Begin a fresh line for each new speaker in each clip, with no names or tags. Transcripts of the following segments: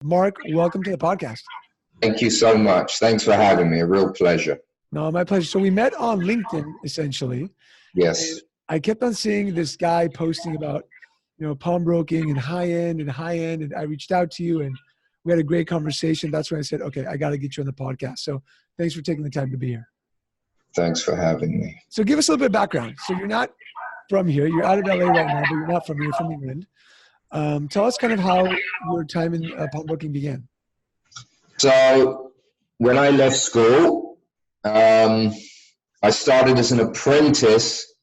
Marc, welcome to the podcast.
Thank you so much. Thanks for having me. A real pleasure.
No, my pleasure. So we met on LinkedIn, essentially.
Yes.
I kept on seeing this guy posting about, pawnbroking and high end, and I reached out to you and we had a great conversation. That's when I said, okay, I got to get you on the podcast. So thanks for taking the time to be here.
Thanks for having me.
So give us a little bit of background. So you're not from here. You're out of LA right now, but you're not from here. You're from England. Tell us kind of how your time in pawnbroking began.
So when I left school, I started as an apprentice,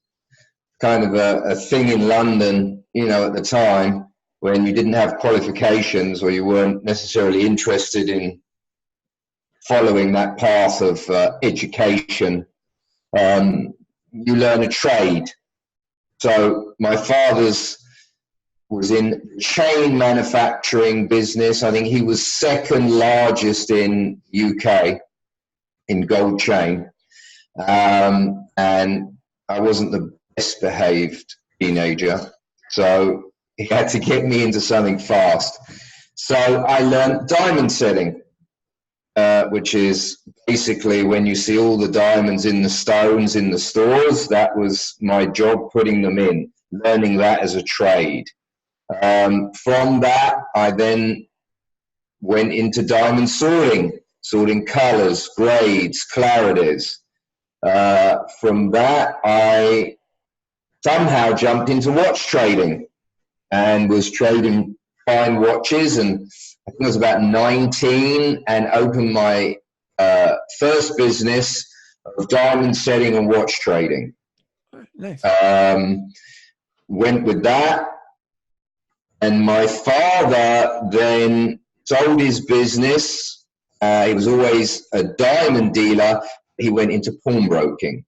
kind of a thing in London, at the time when you didn't have qualifications or you weren't necessarily interested in following that path of education. You learn a trade. So my father's was in chain manufacturing business. I think he was second largest in UK in gold chain. And I wasn't the best behaved teenager. So he had to get me into something fast. So I learned diamond setting, which is basically when you see all the diamonds in the stones in the stores, that was my job, putting them in, learning that as a trade. From that, I then went into diamond sorting colors, grades, clarities. From that, I somehow jumped into watch trading and was trading fine watches. And I think I was about 19 and opened my first business of diamond setting and watch trading.
Nice.
Went with that. And my father then sold his business. He was always a diamond dealer. He went into pawnbroking.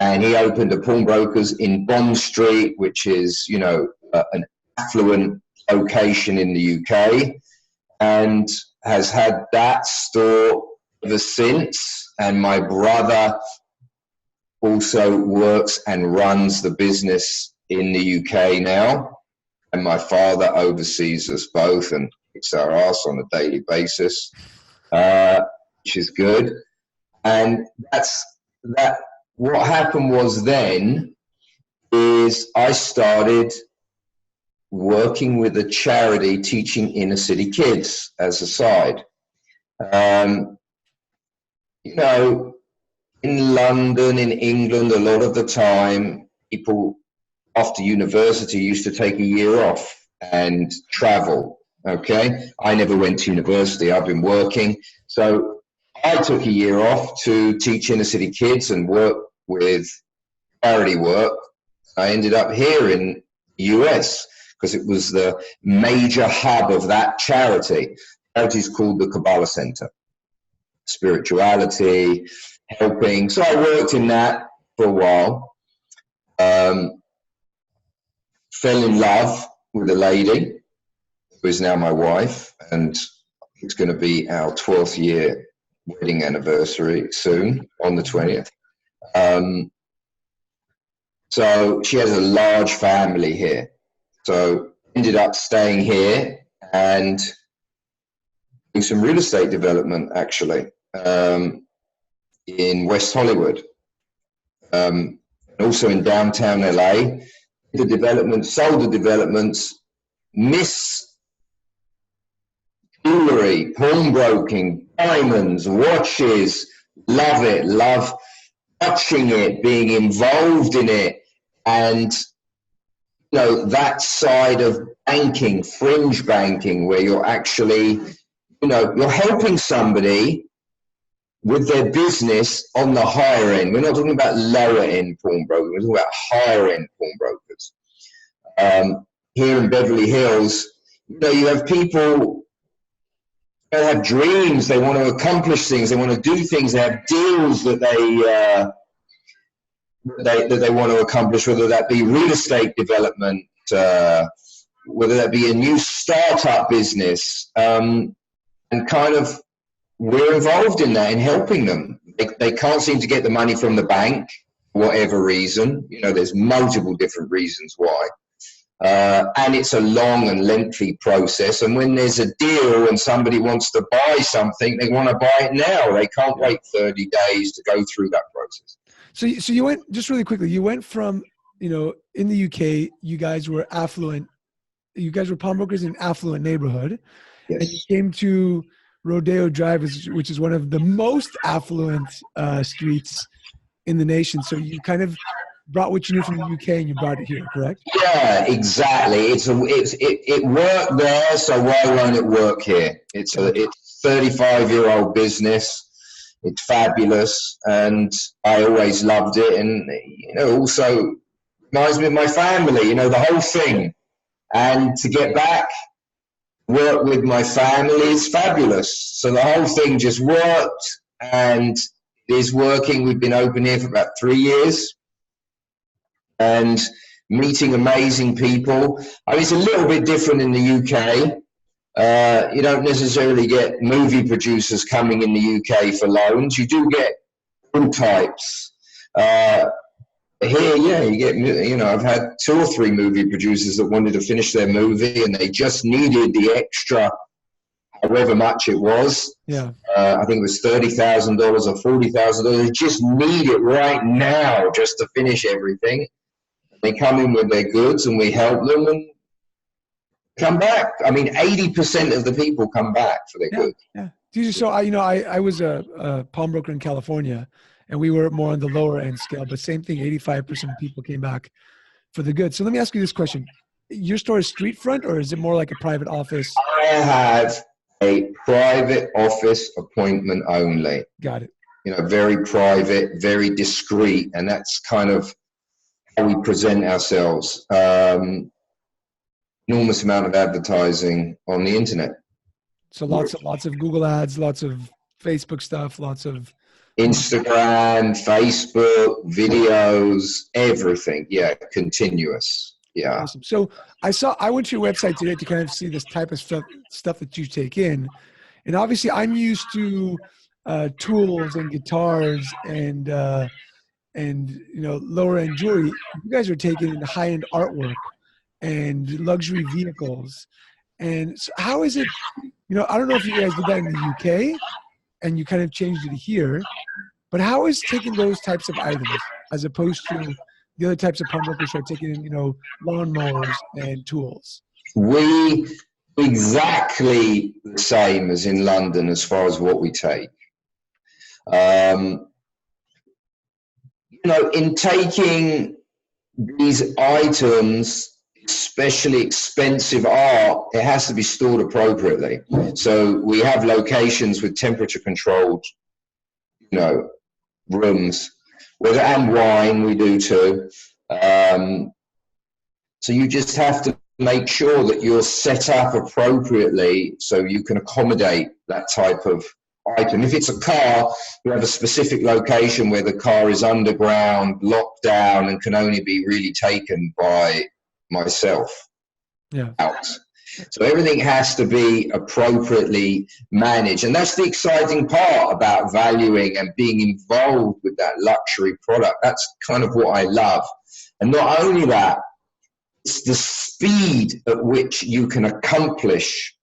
And he opened a pawnbrokers in Bond Street, which is, an affluent location in the UK. And has had that store ever since. And my brother also works and runs the business in the UK now. And my father oversees us both and kicks our ass on a daily basis, which is good. And that's that. What happened was then is I started working with a charity teaching inner city kids as a side. In London, in England, a lot of the time, people after university used to take a year off and travel. Okay. I never went to university. I've been working. So I took a year off to teach inner city kids and work with charity work. I ended up here in the US because it was the major hub of that charity. The charity is called the Kabbalah Center. Spirituality, helping. So I worked in that for a while. Fell in love with a lady who is now my wife, and it's going to be our 12th year wedding anniversary soon on the 20th. So she has a large family here. So ended up staying here and doing some real estate development actually in West Hollywood, also in downtown LA. The development, sold the developments, miss jewelry, pawnbroking, diamonds, watches, love it, love touching it, being involved in it. And, that side of banking, fringe banking, where you're actually, you're helping somebody with their business on the higher end. We're not talking about lower end pawnbrokers, we're talking about higher end pawnbrokers. Here in Beverly Hills, you have people that have dreams, they want to accomplish things, they want to do things, they have deals that they want to accomplish, whether that be real estate development, whether that be a new startup business, and kind of we're involved in that, in helping them. They can't seem to get the money from the bank, for whatever reason. There's multiple different reasons why. And it's a long and lengthy process. And when there's a deal and somebody wants to buy something, they want to buy it now. They can't wait 30 days to go through that process.
So you went, just really quickly, you went from, in the UK, you guys were affluent. You guys were pawnbrokers in an affluent neighborhood.
Yes.
And you came to Rodeo Drive, which is one of the most affluent streets in the nation. So you kind of brought what you knew from the UK and you brought it here, correct?
Yeah, exactly. It worked there, so why won't it work here? It's a 35-year-old business. It's fabulous, and I always loved it. And also reminds me of my family. The whole thing. And to get back, work with my family is fabulous. So the whole thing just worked, and it is working. We've been open here for about 3 years. And meeting amazing people. I mean, it's a little bit different in the UK. You don't necessarily get movie producers coming in the UK for loans. You do get all types. Here, yeah, you get, I've had 2 or 3 movie producers that wanted to finish their movie and they just needed the extra, however much it was.
Yeah.
I think it was $30,000 or $40,000. They just need it right now just to finish everything. They come in with their goods and we help them and come back. I mean, 80% of the people come back for their goods.
Yeah. So I was a pawnbroker in California, and we were more on the lower end scale, but same thing, 85% of people came back for the goods. So let me ask you this question. Your store is street front, or is it more like a private office?
I have a private office appointment only.
Got it.
Very private, very discreet, and that's kind of how we present ourselves. Enormous amount of advertising on the internet.
So lots of Google ads, lots of Facebook stuff, lots of
Instagram, Facebook, videos, everything. Yeah, continuous. Yeah.
Awesome. So I went to your website today to kind of see this type of stuff that you take in, and obviously I'm used to tools and guitars and lower end jewelry. You guys are taking in high end artwork and luxury vehicles. And so how is it? I don't know if you guys did that in the UK and you kind of changed it here, but how is taking those types of items as opposed to the other types of pawnbrokers are taking in, lawnmowers and tools?
We exactly the same as in London as far as what we take. In taking these items, especially expensive art, it has to be stored appropriately. So we have locations with temperature controlled, rooms, and wine we do too. So you just have to make sure that you're set up appropriately so you can accommodate that type of item. If it's a car, we have a specific location where the car is underground, locked down, and can only be really taken by myself out. So everything has to be appropriately managed. And that's the exciting part about valuing and being involved with that luxury product. That's kind of what I love. And not only that, it's the speed at which you can accomplish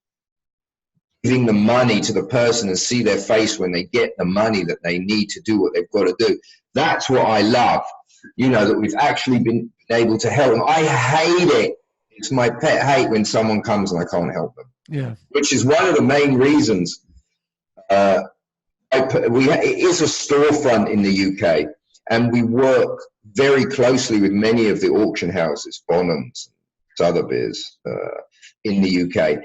giving the money to the person and see their face when they get the money that they need to do what they've got to do. That's what I love, that we've actually been able to help them. I hate it. It's my pet hate when someone comes and I can't help them.
Yeah.
Which is one of the main reasons. It is a storefront in the UK, and we work very closely with many of the auction houses, Bonhams, Sotheby's, in the UK.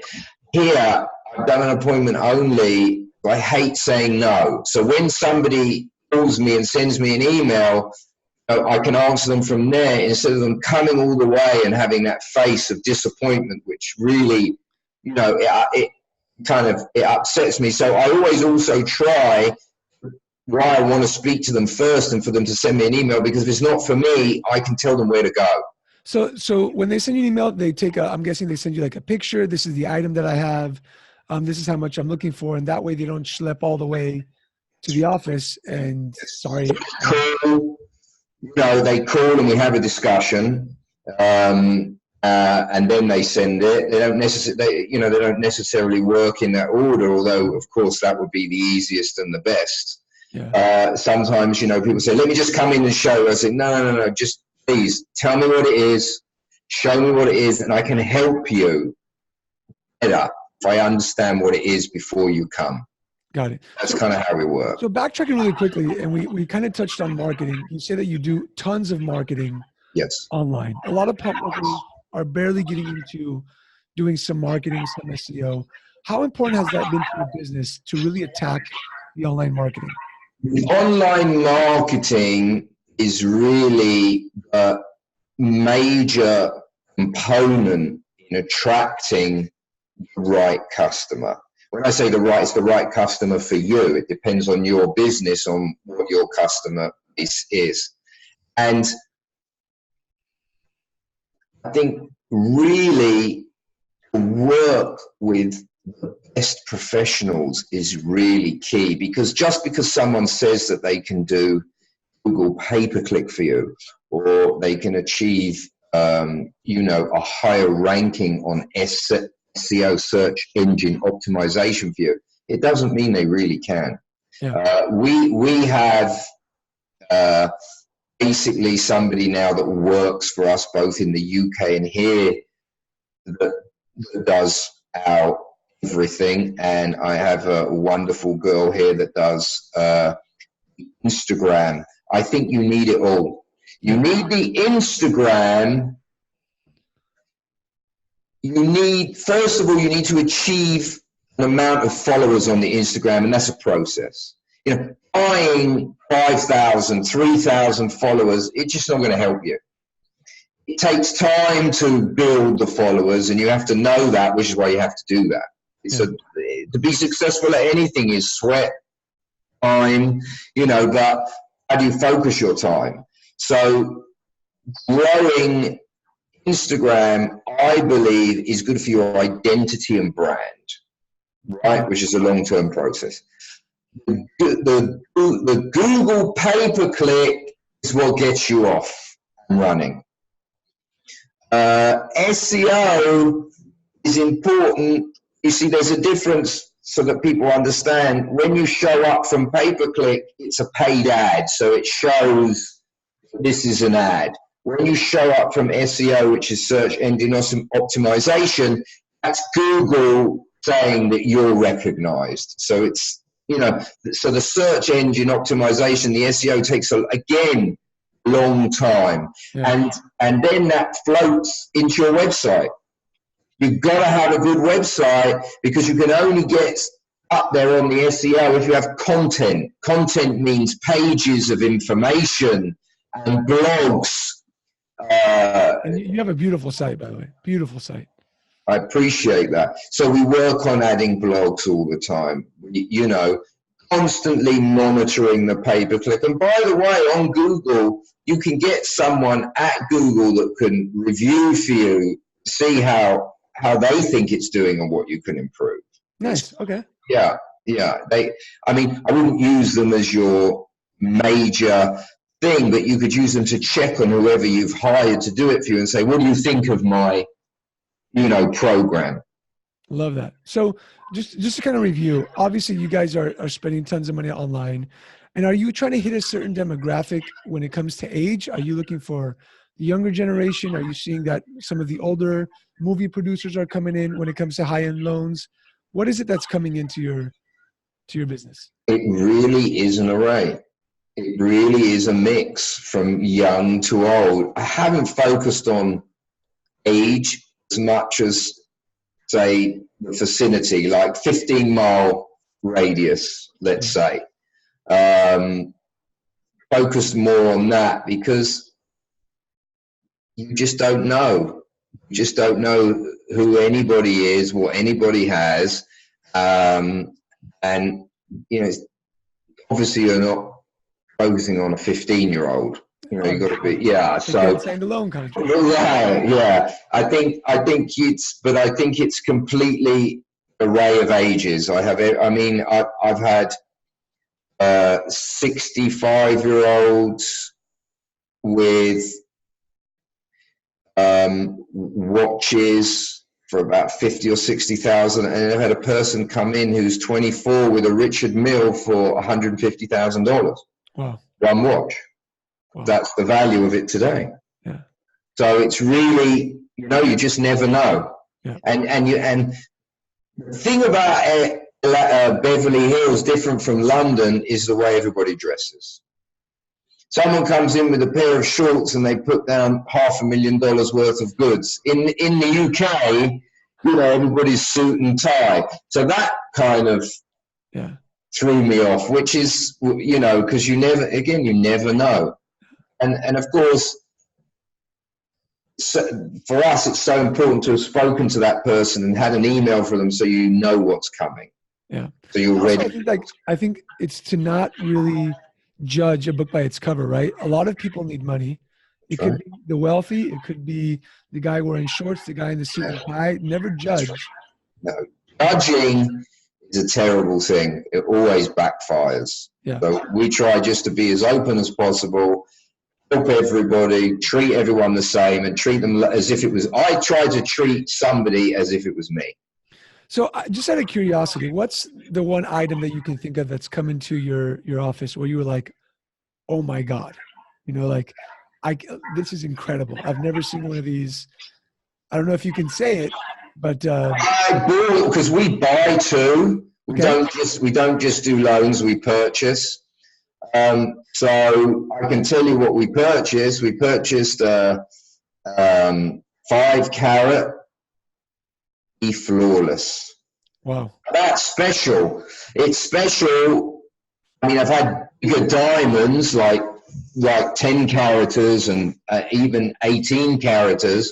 Here, I've done an appointment only. I hate saying no. So when somebody calls me and sends me an email, I can answer them from there instead of them coming all the way and having that face of disappointment, which really, it upsets me. So I always also try why I want to speak to them first and for them to send me an email, because if it's not for me, I can tell them where to go.
So when they send you an email, they I'm guessing they send you like a picture. This is the item that I have. This is how much I'm looking for. And that way they don't schlep all the way to the office and sorry.
They call and we have a discussion. And and then they send it. They don't necessarily, they don't necessarily work in that order. Although, of course, that would be the easiest and the best.
Yeah.
Sometimes, people say, "Let me just come in and show." I say, "No. Just please tell me what it is. Show me what it is, and I can help you better if I understand what it is before you come."
Got it.
That's kind of how we work.
So backtracking really quickly, and we kind of touched on marketing. You say that you do tons of marketing
Yes.
online. A lot of publishers are barely getting into doing some marketing, some SEO. How important has that been to your business to really attack the online marketing?
Online marketing is really a major component in attracting the right customer. When I say it's the right customer for you. It depends on your business, on what your customer is. And I think really to work with the best professionals is really key, because just because someone says that they can do Google pay-per-click for you, or they can achieve, a higher ranking on SEO, search engine optimization for you, it doesn't mean they really can.
Yeah.
We have basically somebody now that works for us both in the UK and here that does our everything, and I have a wonderful girl here that does Instagram. I think you need it all. You need the Instagram. First of all, you need to achieve an amount of followers on the Instagram, and that's a process. Buying 5,000, 3,000 followers, it's just not going to help you. It takes time to build the followers, and you have to know that, which is why you have to do that. So to be successful at anything is sweat, time, but how do you focus your time? So growing Instagram, I believe, is good for your identity and brand, right? Which is a long-term process. The Google pay-per-click is what gets you off and running. SEO is important. You see, there's a difference so that people understand. When you show up from pay-per-click, it's a paid ad, so it shows this is an ad. When you show up from SEO, which is search engine optimization, that's Google saying that you're recognized. So it's, so the search engine optimization, the SEO takes, again, long time. Yeah. And then that floats into your website. You've got to have a good website, because you can only get up there on the SEO if you have content. Content means pages of information and blogs.
And you have a beautiful site, by the way. Beautiful site.
I appreciate that. So we work on adding blogs all the time, constantly monitoring the pay-per-click. And by the way, on Google, you can get someone at Google that can review for you, see how they think it's doing and what you can improve.
Nice. Okay.
Yeah. I wouldn't use them as your major thing, but you could use them to check on whoever you've hired to do it for you and say, what do you think of my, program?
Love that. So just to kind of review, obviously you guys are spending tons of money online. And are you trying to hit a certain demographic when it comes to age? Are you looking for the younger generation? Are you seeing that some of the older movie producers are coming in when it comes to high-end loans? What is it that's coming into your business?
It really is an array. It really is a mix from young to old. I haven't focused on age as much as, say, the vicinity, like 15-mile radius, let's say. Focused more on that, because you just don't know. You just don't know who anybody is, what anybody has. And, obviously you're not focusing on a 15-year-old. You've got to be, so
signed a loan contract.
Right, yeah. I think it's completely array of ages. I've had 65-year-olds with watches for about 50 or 60,000, and I've had a person come in who's 24 with a Richard Mille for $150,000.
Wow.
One watch.
Wow.
That's the value of it today.
Yeah.
So it's really, you just never know.
Yeah.
And the thing about Beverly Hills, different from London, is the way everybody dresses. Someone comes in with a pair of shorts and they put down $500,000 worth of goods. In the UK, everybody's suit and tie. So that kind of threw me off, which is, because you never know. And of course, for us, it's so important to have spoken to that person and had an email for them so you know what's coming.
Yeah.
So you're ready.
I think it's to not really judge a book by its cover, right? A lot of people need money. It could be the wealthy. It could be the guy wearing shorts, the guy in the suit and tie. Never judge.
No. Judging is a terrible thing. It always backfires.
Yeah.
So we try just to be as open as possible, help everybody, treat everyone the same, and treat them as if it was, I try to treat somebody as if it was me.
So just out of curiosity, what's the one item that you can think of that's come into your office where you were like, oh my God, this is incredible. I've never seen one of these. I don't know if you can say it, but
I bought, because we buy too. We don't just do loans, we purchase. So I can tell you what we purchased. We purchased 5-carat Flawless.
Wow.
That's special. It's special. I mean, I've had bigger diamonds like 10 caraters and even 18 caraters.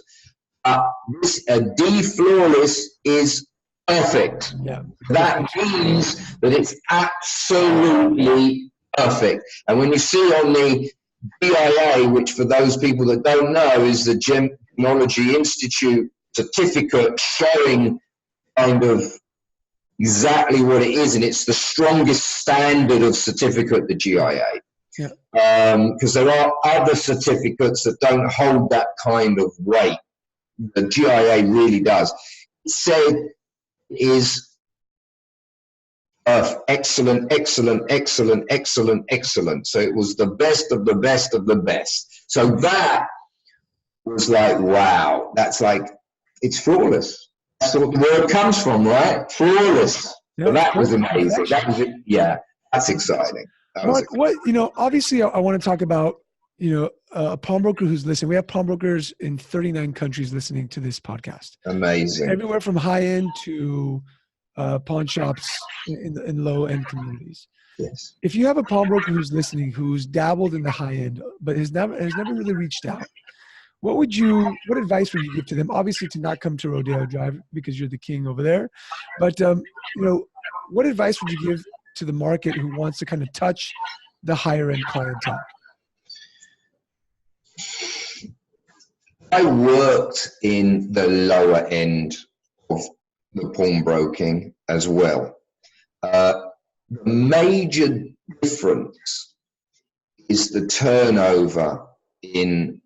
This D Flawless is perfect.
Yeah.
That means that it's absolutely perfect. And when you see on the GIA, which for those people that don't know is the Gemology Institute certificate showing kind of exactly what it is, and it's the strongest standard of certificate, the GIA.
Yeah.
Because there are other certificates that don't hold that kind of weight. The GIA really does. It said is excellent, excellent, excellent, excellent, excellent. So it was the best of the best of the best. So that was like, wow, that's like, it's flawless. That's where it comes from, right? Flawless. Yeah, so that was amazing. That was it. Yeah, that's exciting.
Marc, obviously I want to talk about, a pawnbroker who's listening. We have pawnbrokers in 39 countries listening to this podcast.
Amazing.
Everywhere from high end to pawn shops in low end communities.
Yes.
If you have a pawnbroker who's listening, who's dabbled in the high end, but has never really reached out, what advice would you give to them? Obviously to not come to Rodeo Drive because you're the king over there, but what advice would you give to the market who wants to kind of touch the higher end clientele?
I worked in the lower end of the pawnbroking as well. The major difference is the turnover in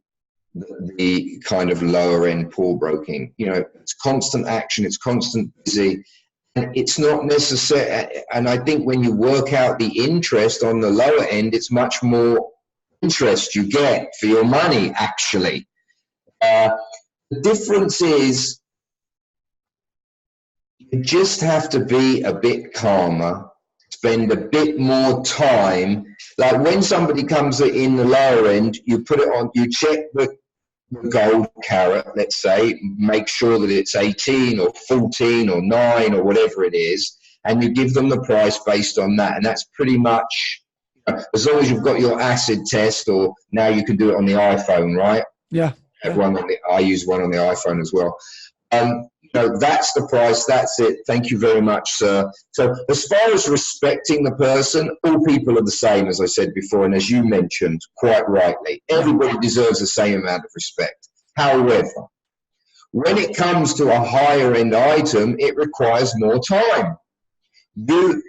the kind of lower end pawnbroking. It's constant action, it's constant busy, and it's not necessary. And I think when you work out the interest on the lower end, it's much more interest you get for your money, actually. The difference is you just have to be a bit calmer, spend a bit more time. Like when somebody comes in the lower end, you put it on, you check the gold carat, let's say, make sure that it's 18 or 14 or 9 or whatever it is, and you give them the price based on that. And that's pretty much, as long as you've got your acid test, or now you can do it on the iPhone, right?
Yeah.
I use one on the iPhone as well. That's the price. That's it. Thank you very much, sir. So as far as respecting the person, all people are the same, as I said before, and as you mentioned quite rightly, everybody deserves the same amount of respect. However, when it comes to a higher end item, it requires more time. You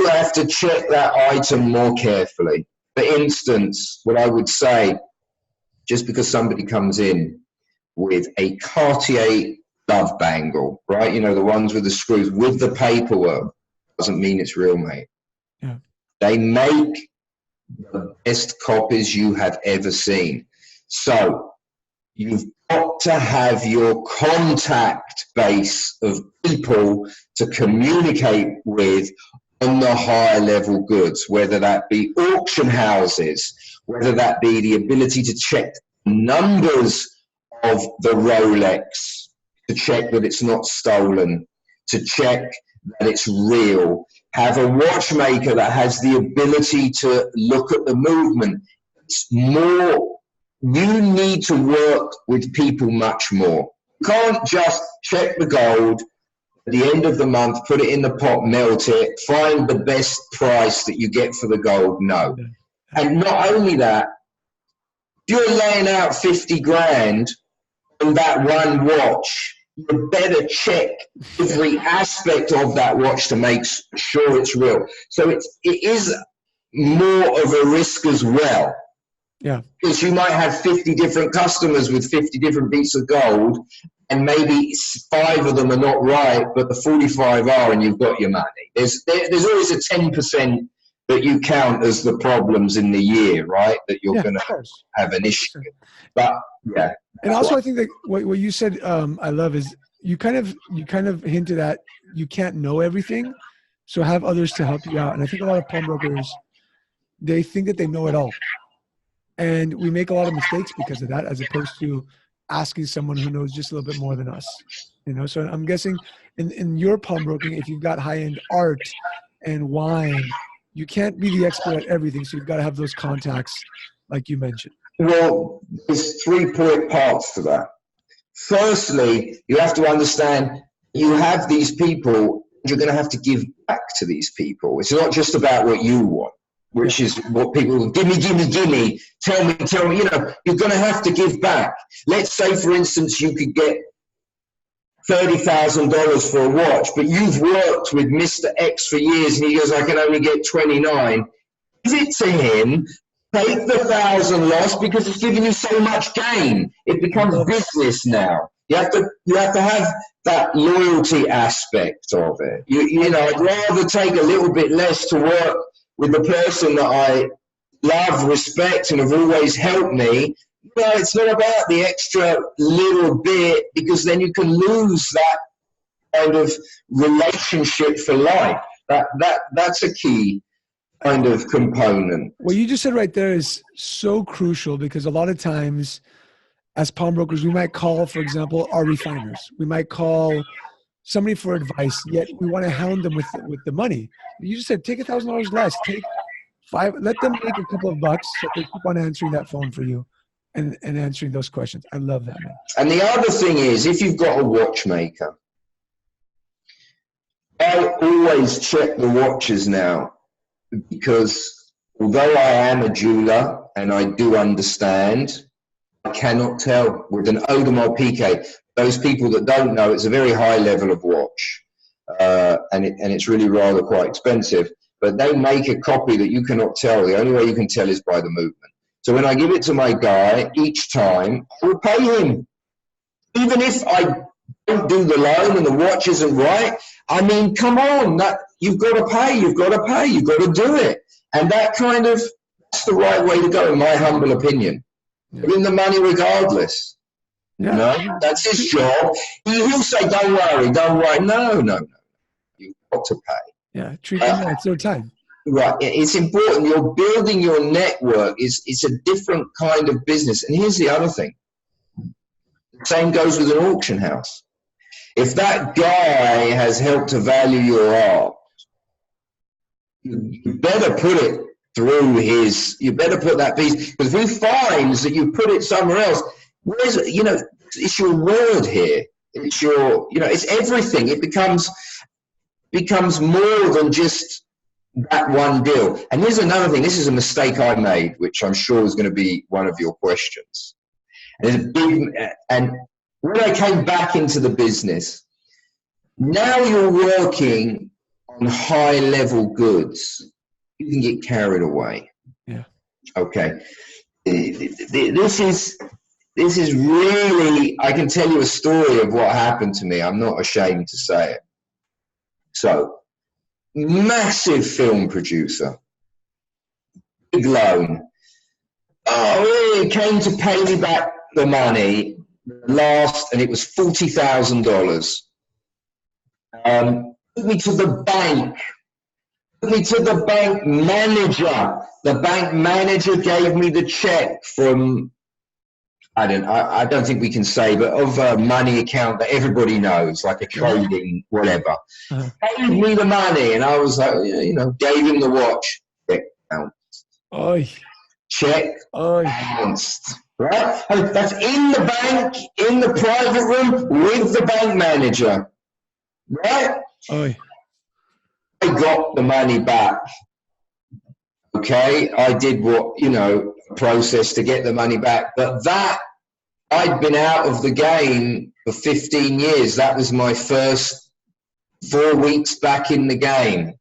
have to check that item more carefully. For instance, what I would say, just because somebody comes in with a Cartier love bangle, right? You know, the ones with the screws, with the paperwork, doesn't mean it's real, mate.
Yeah.
They make the best copies you have ever seen. So you've got to have your contact base of people to communicate with on the higher level goods, whether that be auction houses, whether that be the ability to check numbers of the Rolex, to check that it's not stolen, to check that it's real. Have a watchmaker that has the ability to look at the movement. It's more, you need to work with people much more. You can't just check the gold at the end of the month, put it in the pot, melt it, find the best price that you get for the gold. No. And not only that, you're laying out 50 grand on that one watch, you better check every aspect of that watch to make sure it's real. So it is more of a risk as well.
Yeah.
Because you might have 50 different customers with 50 different bits of gold, and maybe 5 of them are not right, but the 45 are, and you've got your money. There's always a 10% that you count as the problems in the year, right? That you're going to have an issue. But yeah.
And also, I think that what you said, I love is you kind of hinted at you can't know everything, so have others to help you out. And I think a lot of pawnbrokers, they think that they know it all, and we make a lot of mistakes because of that, as opposed to asking someone who knows just a little bit more than us. You know, so I'm guessing in your pawnbroking, if you've got high-end art and wine, you can't be the expert at everything, so you've got to have those contacts, like you mentioned.
Well, there's 3 parts to that. Firstly, you have to understand you have these people, you're going to have to give back to these people. It's not just about what you want, which is what people, give me, tell me, you know, you're going to have to give back. Let's say, for instance, you could get $30,000 for a watch, but you've worked with Mr. X for years and he goes, I can only get 29. Give it to him, take the 1,000 loss because it's giving you so much gain. It becomes business now. You have to have that loyalty aspect of it. You know, I'd rather take a little bit less to work with the person that I love, respect, and have always helped me. You know, it's not about the extra little bit, because then you can lose that kind of relationship for life. That's a key kind of component.
What you just said right there is so crucial, because a lot of times as pawnbrokers, we might call, for example, our refiners. We might call somebody for advice, yet we want to hound them with the money. You just said, take $1,000 less, take 5, let them make a couple of bucks so they keep on answering that phone for you and answering those questions. I love that, man.
And the other thing is, if you've got a watchmaker, I always check the watches now, because although I am a jeweler and I do understand, I cannot tell with an Audemars Piguet. Those people that don't know, it's a very high level of watch, and it's really rather quite expensive. But they make a copy that you cannot tell. The only way you can tell is by the movement. So when I give it to my guy, each time I will pay him, even if I don't do the loan and the watch isn't right. I mean, come on, you've got to pay. You've got to do it, and that's the right way to go, in my humble opinion. Yeah. Give him the money regardless. Yeah. You know, that's his job. He'll say, don't worry. No. You've got to pay.
Yeah, treat them like it's their time.
Right. It's important. You're building your network. It's a different kind of business. And here's the other thing. The same goes with an auction house. If that guy has helped to value your art, you better put it through you better put that piece, because if he finds that you put it somewhere else, it's your word here. It's it's everything. It becomes more than just that one deal. And here's another thing. This is a mistake I made, which I'm sure is going to be one of your questions. And when I came back into the business, now you're working on high level goods, you can get carried away.
Yeah.
Okay. This this is really, I can tell you a story of what happened to me. I'm not ashamed to say it. So, massive film producer, big loan. Oh, it came to pay me back the money last, and it was $40,000. Took me to the bank. Took me to the bank manager. The bank manager gave me the check from, I don't think we can say, but of a money account that everybody knows, like a trading, whatever. Gave me the money, and I was like, gave him the watch. Check bounced.
Oy.
Check
Oy.
bounced. Right? That's in the bank, in the private room with the bank manager. Right?
Oy.
I got the money back. Okay, I did what, process to get the money back. But that, I'd been out of the game for 15 years. That was my first 4 weeks back in the game.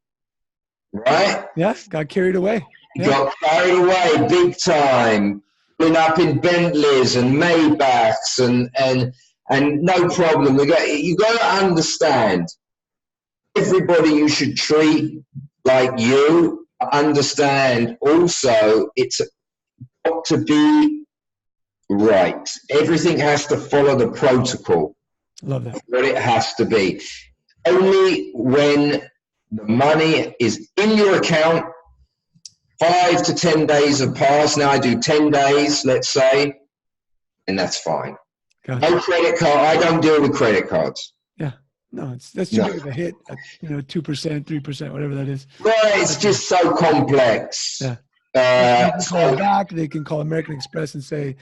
Right?
Yeah, got carried away. Yeah.
Got carried away big time. Been up in Bentleys and Maybachs and no problem. You got to understand, everybody you should treat like you. Understand also, it's got to be right. Everything has to follow the protocol.
Love that.
What it has to be. Only when the money is in your account, 5 to 10 days have passed. Now I do 10 days, let's say, and that's fine. Gotcha. No credit card. I don't deal with credit cards.
Yeah. No, that's too big of a hit. 2%, 3%, whatever that is.
Well, it's just so complex.
Yeah. They can call it back. They can call American Express and say,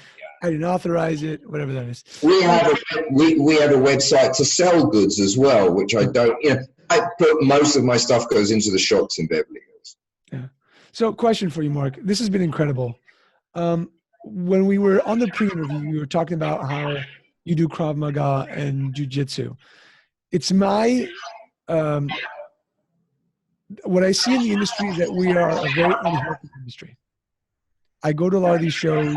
I didn't authorize it, whatever that is.
We have a website to sell goods as well, which I don't, I put most of my stuff goes into the shops in Beverly Hills.
Yeah. So question for you, Marc. This has been incredible. When we were on the pre-interview, you were talking about how you do Krav Maga and Jiu-Jitsu. It's my, what I see in the industry is that we are a very unhealthy industry. I go to a lot of these shows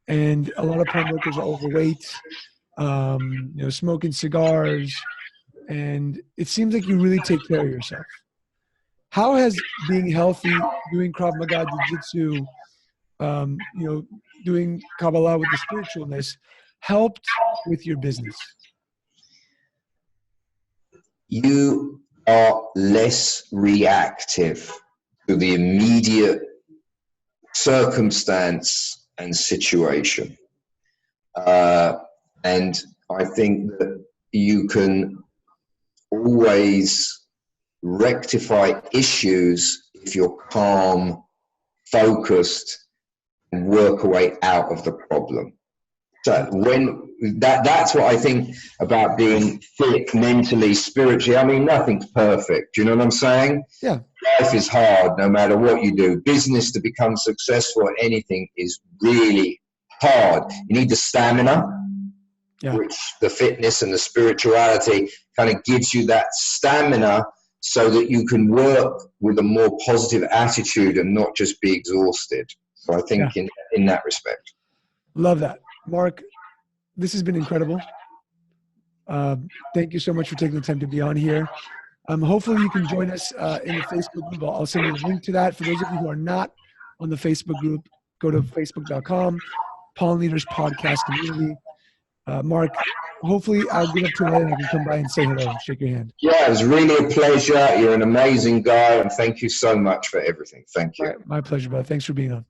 and a lot of palm workers are overweight, smoking cigars, and it seems like you really take care of yourself. How has being healthy, doing Krav Maga, Jiu-Jitsu, doing Kabbalah with the spiritualness helped with your business?
You are less reactive to the immediate circumstance and situation. And I think that you can always rectify issues if you're calm, focused, and work a way out of the problem. So that's what I think about being fit mentally, spiritually. I mean, nothing's perfect. You know what I'm saying?
Yeah.
Life is hard no matter what you do. Business, to become successful at anything, is really hard. You need the stamina, which the fitness and the spirituality kind of gives you that stamina so that you can work with a more positive attitude and not just be exhausted. So I think in that respect.
Love that. Marc, this has been incredible. Thank you so much for taking the time to be on here. Hopefully you can join us in the Facebook group. I'll send you a link to that. For those of you who are not on the Facebook group, go to facebook.com, Pawn Leaders Podcast Community. Marc, hopefully I'll get up to it and I can come by and say hello and shake your hand.
Yeah, it was really a pleasure. You're an amazing guy, and thank you so much for everything. Thank you.
My pleasure, brother. Thanks for being on.